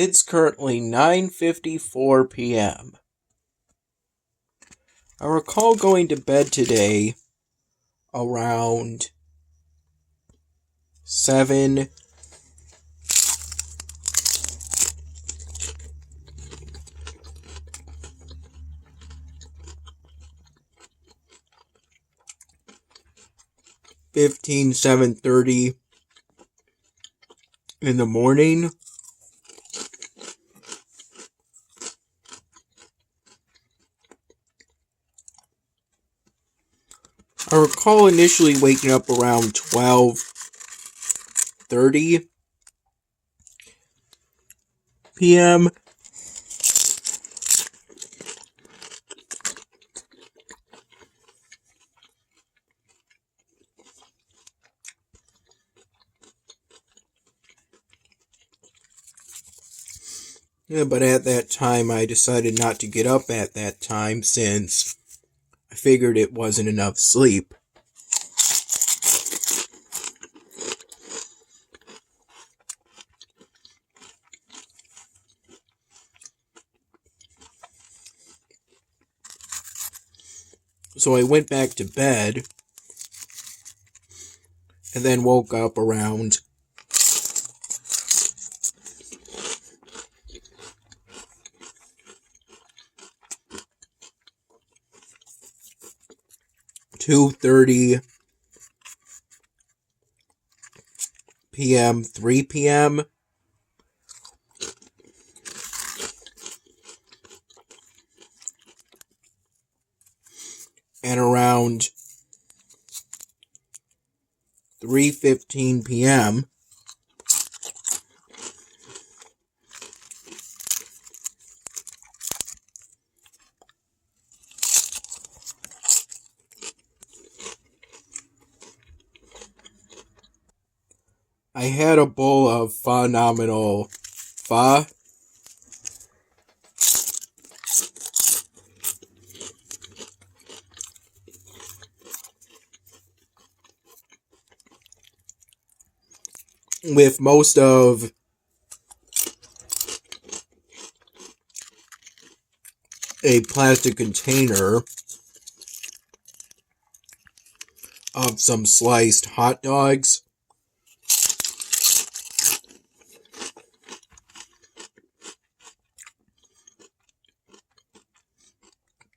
It's currently 9:54 p.m. I recall going to bed today around 7. $15, 7:30 in the morning. I recall initially waking up around 12:30 p.m. Yeah, but at that time I decided not to get up at that time since I figured it wasn't enough sleep. So I went back to bed and then woke up around 2:30 p.m., 3 p.m. and around 3:15 p.m. I had a bowl of phenomenal pho. With most of a plastic container of some sliced hot dogs.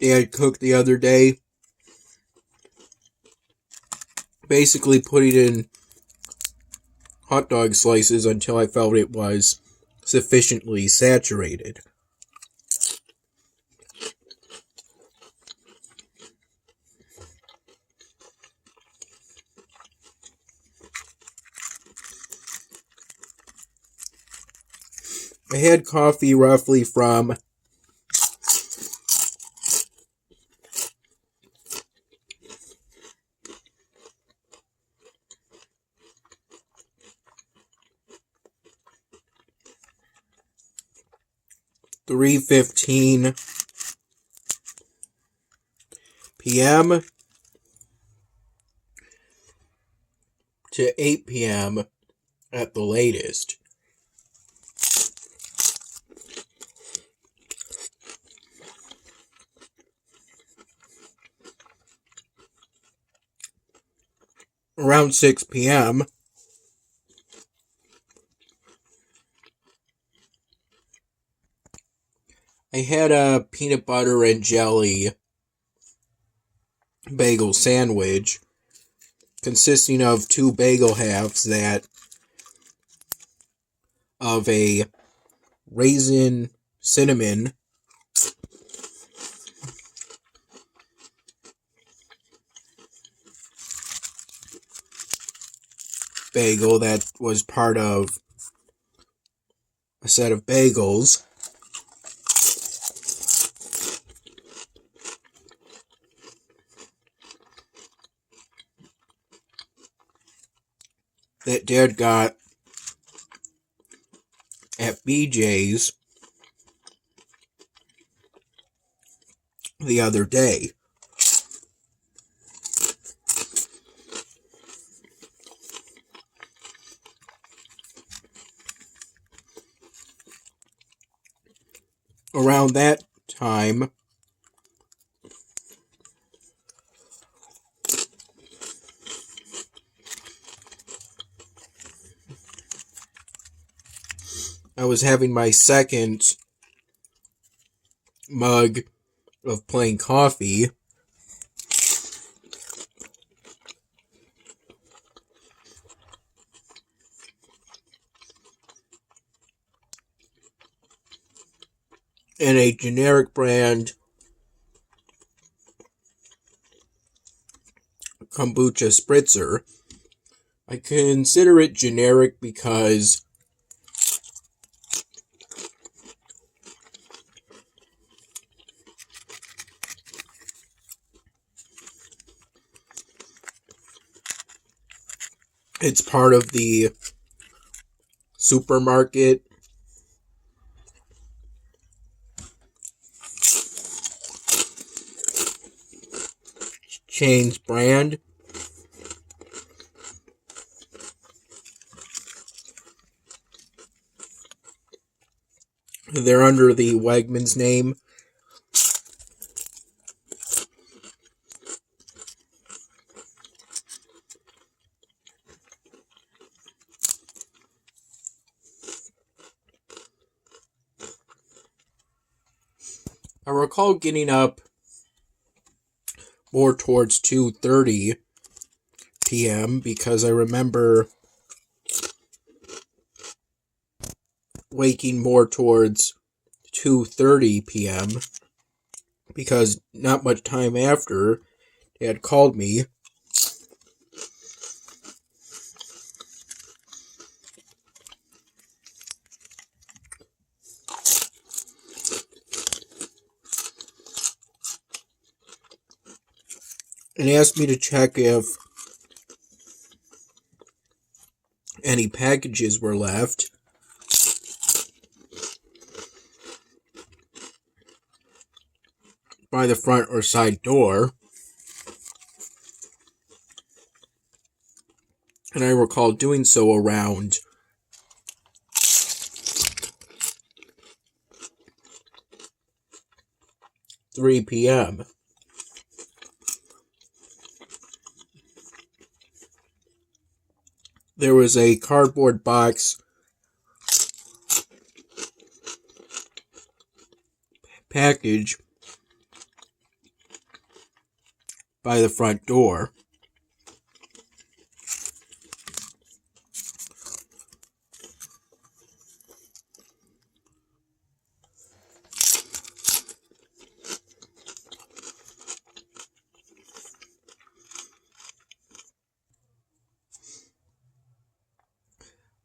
Dad cooked the other day. Basically put it in hot dog slices until I felt it was sufficiently saturated. I had coffee roughly from 3:15 p.m. to 8 p.m. at the latest. Around 6 p.m. I had a peanut butter and jelly bagel sandwich consisting of 2 bagel halves of a raisin cinnamon bagel that was part of a set of bagels. That Dad got at BJ's the other day. around that time, I was having my second mug of plain coffee. In a generic brand kombucha spritzer. I consider it generic because it's part of the supermarket chain's brand. They're under the Wegmans name. I recall getting up more towards 2:30 p.m. because I remember waking more towards 2:30 p.m. because not much time after Dad called me and asked me to check if any packages were left. By the front or side door. And I recall doing so around 3 p.m. There was a cardboard box package by the front door.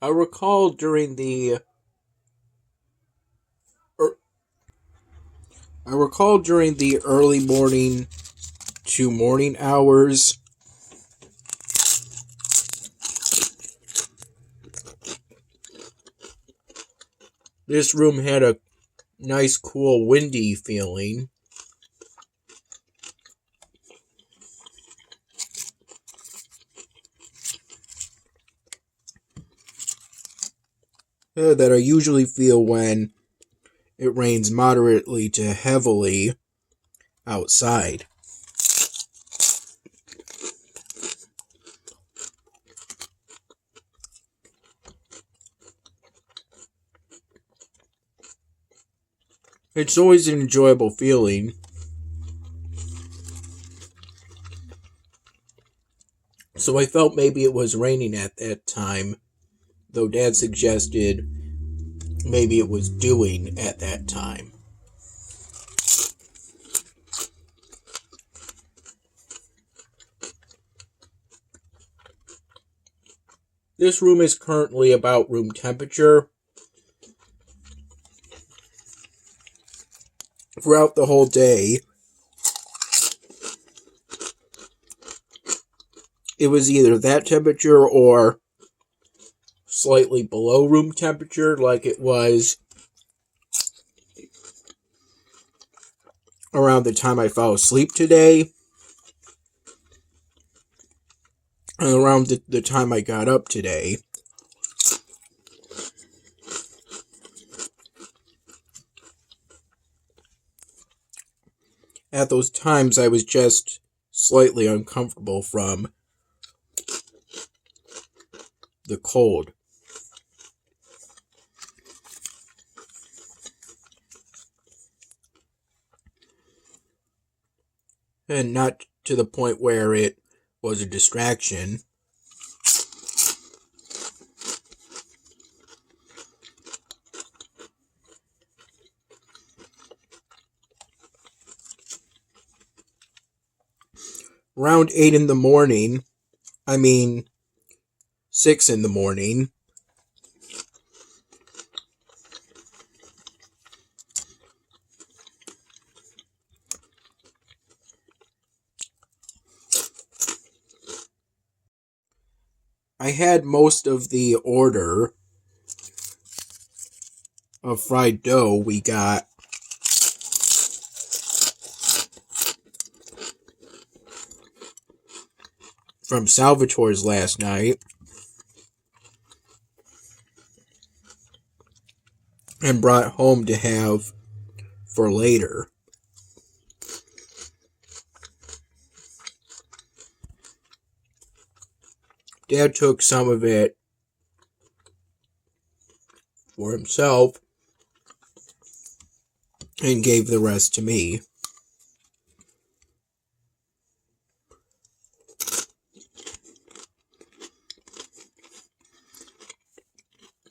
I recall during the early morning to morning hours, this room had a nice, cool, windy feeling. That I usually feel when it rains moderately to heavily outside. It's always an enjoyable feeling. So I felt maybe it was raining at that time, though Dad suggested maybe it was dewing at that time. This room is currently about room temperature. Throughout the whole day, it was either that temperature or slightly below room temperature, like it was around the time I fell asleep today, and around the time I got up today. at those times I was just slightly uncomfortable from the cold. And not to the point where it was a distraction. Around 8 in the morning, 6 in the morning, I had most of the order of fried dough we got from Salvatore's last night and brought home to have for later. Dad took some of it for himself and gave the rest to me.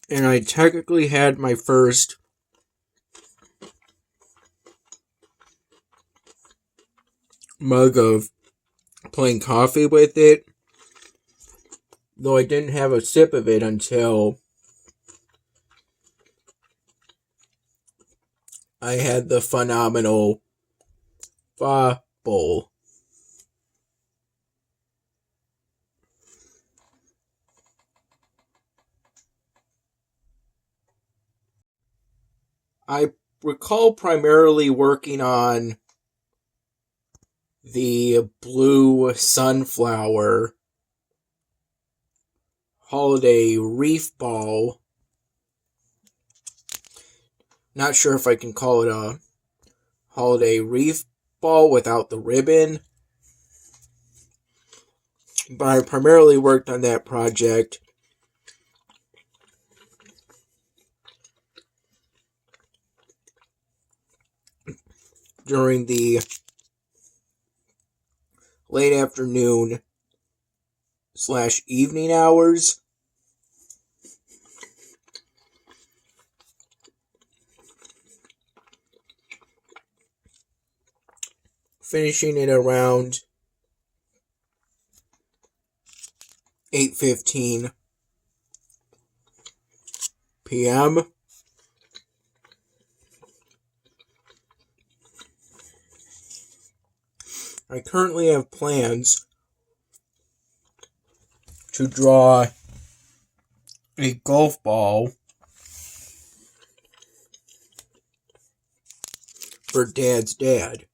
And I technically had my first mug of plain coffee with it, though I didn't have a sip of it until I had the phenomenal pho bowl. I recall primarily working on the blue sunflower holiday wreath ball. Not sure if I can call it a holiday wreath ball without the ribbon, but I primarily worked on that project during the late afternoon / evening hours. Finishing it around 8:15 p.m. I currently have plans to draw a golf ball for Dad's dad.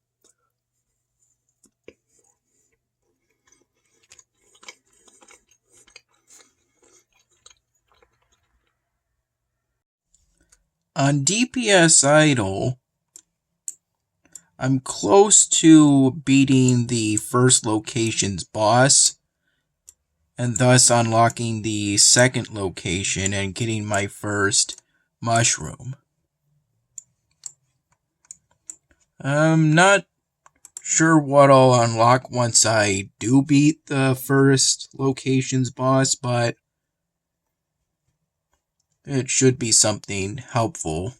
On DPS Idol, I'm close to beating the first location's boss, and thus unlocking the second location and getting my first mushroom. I'm not sure what I'll unlock once I do beat the first location's boss, but it should be something helpful.